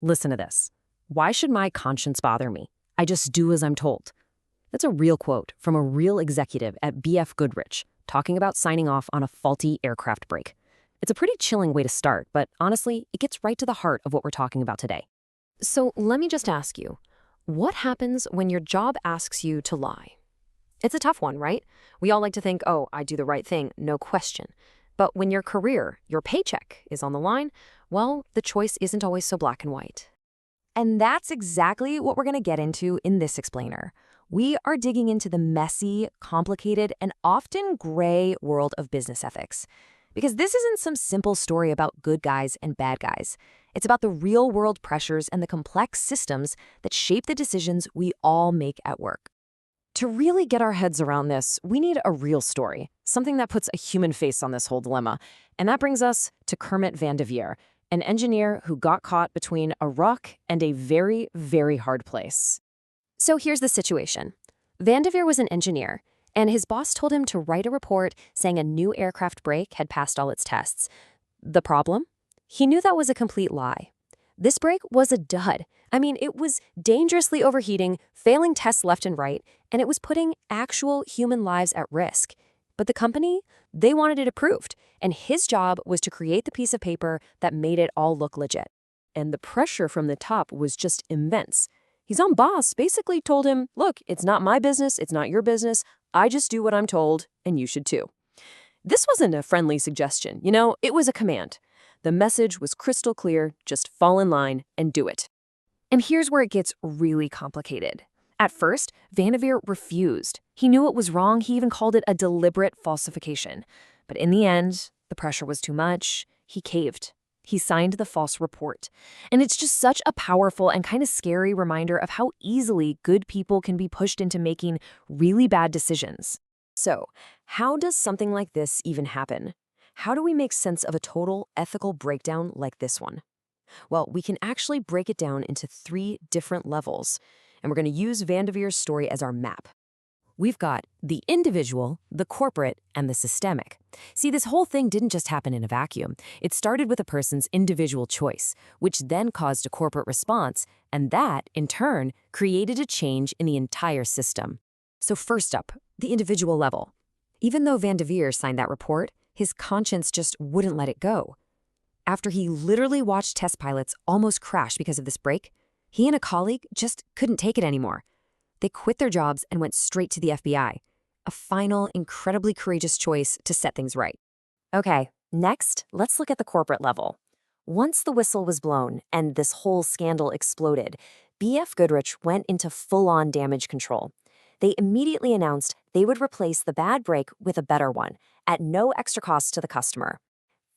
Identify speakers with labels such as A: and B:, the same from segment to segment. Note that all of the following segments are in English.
A: Listen to this. Why should my conscience bother me? I just do as I'm told. That's a real quote from a real executive at BF Goodrich talking about signing off on a faulty aircraft brake. It's a pretty chilling way to start, but honestly, it gets right to the heart of what we're talking about today. So let me just ask you, what happens when your job asks you to lie? It's a tough one, right? We all like to think, oh, I do the right thing, no question. But when your career, your paycheck is on the line, well, the choice isn't always so black and white. And that's exactly what we're going to get into in this explainer. We are digging into the messy, complicated, and often gray world of business ethics. Because this isn't some simple story about good guys and bad guys. It's about the real-world pressures and the complex systems that shape the decisions we all make at work. To really get our heads around this, we need a real story, something that puts a human face on this whole dilemma. And that brings us to Kermit Vanderveer, an engineer who got caught between a rock and a very, very hard place. So here's the situation. Vanderveer was an engineer, and his boss told him to write a report saying a new aircraft brake had passed all its tests. The problem? He knew that was a complete lie. This brake was a dud. I mean, it was dangerously overheating, failing tests left and right, and it was putting actual human lives at risk. But the company, they wanted it approved, and his job was to create the piece of paper that made it all look legit. And the pressure from the top was just immense. His own boss basically told him, look, it's not my business, it's not your business, I just do what I'm told, and you should too. This wasn't a friendly suggestion, it was a command. The message was crystal clear, just fall in line and do it. And here's where it gets really complicated. At first, Vanderveer refused. He knew it was wrong, he even called it a deliberate falsification. But in the end, the pressure was too much. He caved. He signed the false report. And it's just such a powerful and kind of scary reminder of how easily good people can be pushed into making really bad decisions. So, how does something like this even happen? How do we make sense of a total ethical breakdown like this one? Well, we can actually break it down into 3 different levels, and we're going to use Vanderveer's story as our map. We've got the individual, the corporate, and the systemic. See, this whole thing didn't just happen in a vacuum. It started with a person's individual choice, which then caused a corporate response, and that, in turn, created a change in the entire system. So first up, the individual level. Even though Vanderveer signed that report, his conscience just wouldn't let it go. After he literally watched test pilots almost crash because of this break, he and a colleague just couldn't take it anymore. They quit their jobs and went straight to the FBI, a final, incredibly courageous choice to set things right. Okay, next, let's look at the corporate level. Once the whistle was blown and this whole scandal exploded, BF Goodrich went into full-on damage control. They immediately announced they would replace the bad brake with a better one, at no extra cost to the customer.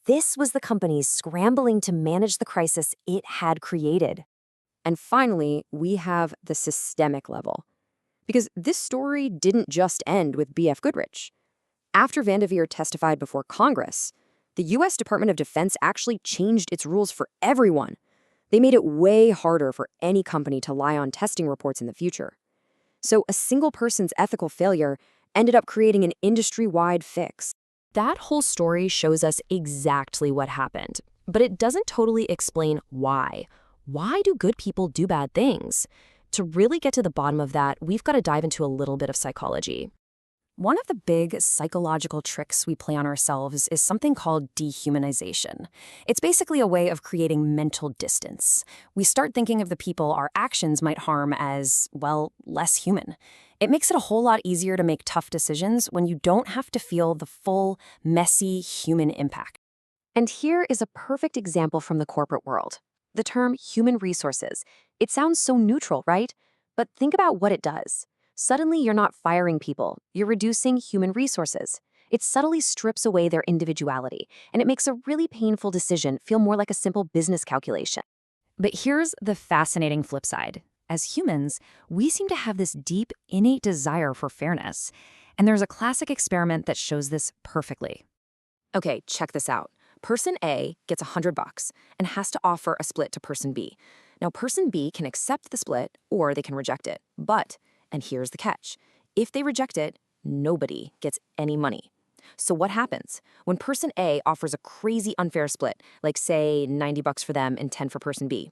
A: This was the company scrambling to manage the crisis it had created. And finally, we have the systemic level. Because this story didn't just end with BF Goodrich. After Vanderveer testified before Congress, the U.S. Department of Defense actually changed its rules for everyone. They made it way harder for any company to lie on testing reports in the future. So a single person's ethical failure ended up creating an industry-wide fix. That whole story shows us exactly what happened, but it doesn't totally explain why. Why do good people do bad things? To really get to the bottom of that, we've got to dive into a little bit of psychology. One of the big psychological tricks we play on ourselves is something called dehumanization. It's basically a way of creating mental distance. We start thinking of the people our actions might harm as, well, less human. It makes it a whole lot easier to make tough decisions when you don't have to feel the full, messy human impact. And here is a perfect example from the corporate world. The term human resources. It sounds so neutral, right? But think about what it does. Suddenly, you're not firing people. You're reducing human resources. It subtly strips away their individuality, and it makes a really painful decision feel more like a simple business calculation. But here's the fascinating flip side. As humans, we seem to have this deep, innate desire for fairness. And there's a classic experiment that shows this perfectly. Okay, check this out. Person A gets $100 and has to offer a split to person B. Now, person B can accept the split or they can reject it. But, and here's the catch, if they reject it, nobody gets any money. So what happens? When person A offers a crazy unfair split, like say $90 for them and 10 for person B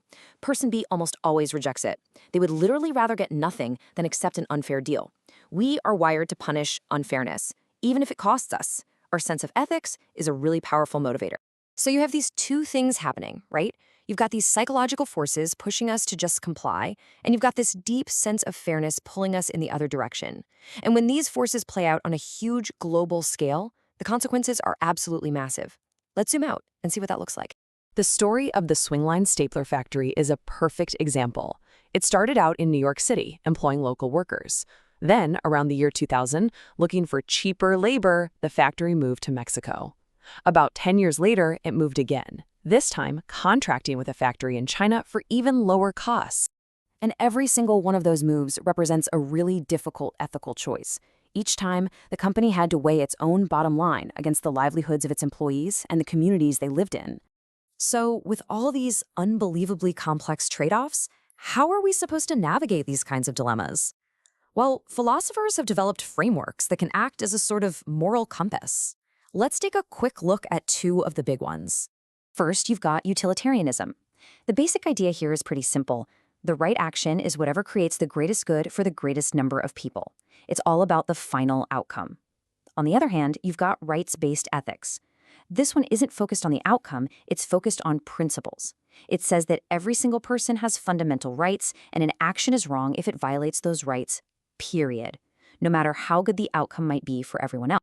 A: almost always rejects it. They would literally rather get nothing than accept an unfair deal. We are wired to punish unfairness, even if it costs us. Our sense of ethics is a really powerful motivator. So you have these two things happening, right? You've got these psychological forces pushing us to just comply, and you've got this deep sense of fairness pulling us in the other direction. And when these forces play out on a huge global scale, the consequences are absolutely massive. Let's zoom out and see what that looks like. The story of the Swingline Stapler Factory is a perfect example. It started out in New York City, employing local workers. Then, around the year 2000, looking for cheaper labor, the factory moved to Mexico. About 10 years later, it moved again, this time contracting with a factory in China for even lower costs. And every single one of those moves represents a really difficult ethical choice. Each time, the company had to weigh its own bottom line against the livelihoods of its employees and the communities they lived in. So, with all these unbelievably complex trade-offs, how are we supposed to navigate these kinds of dilemmas? Well, philosophers have developed frameworks that can act as a sort of moral compass. Let's take a quick look at two of the big ones. First, you've got utilitarianism. The basic idea here is pretty simple. The right action is whatever creates the greatest good for the greatest number of people. It's all about the final outcome. On the other hand, you've got rights-based ethics. This one isn't focused on the outcome, it's focused on principles. It says that every single person has fundamental rights, and an action is wrong if it violates those rights, period. No matter how good the outcome might be for everyone else.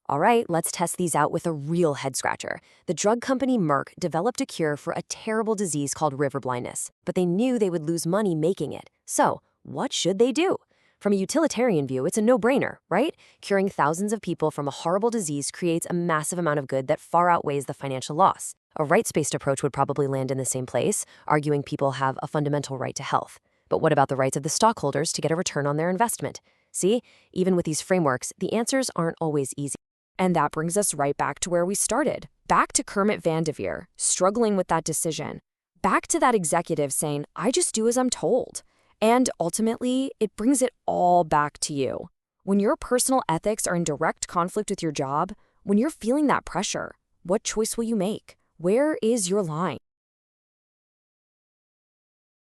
A: All right, let's test these out with a real head-scratcher. The drug company Merck developed a cure for a terrible disease called river blindness, but they knew they would lose money making it. So, what should they do? From a utilitarian view, it's a no-brainer, right? Curing thousands of people from a horrible disease creates a massive amount of good that far outweighs the financial loss. A rights-based approach would probably land in the same place, arguing people have a fundamental right to health. But what about the rights of the stockholders to get a return on their investment? See, even with these frameworks, the answers aren't always easy. And that brings us right back to where we started. Back to Kermit Van Devere, struggling with that decision. Back to that executive saying, I just do as I'm told. And ultimately, it brings it all back to you. When your personal ethics are in direct conflict with your job, when you're feeling that pressure, what choice will you make? Where is your line?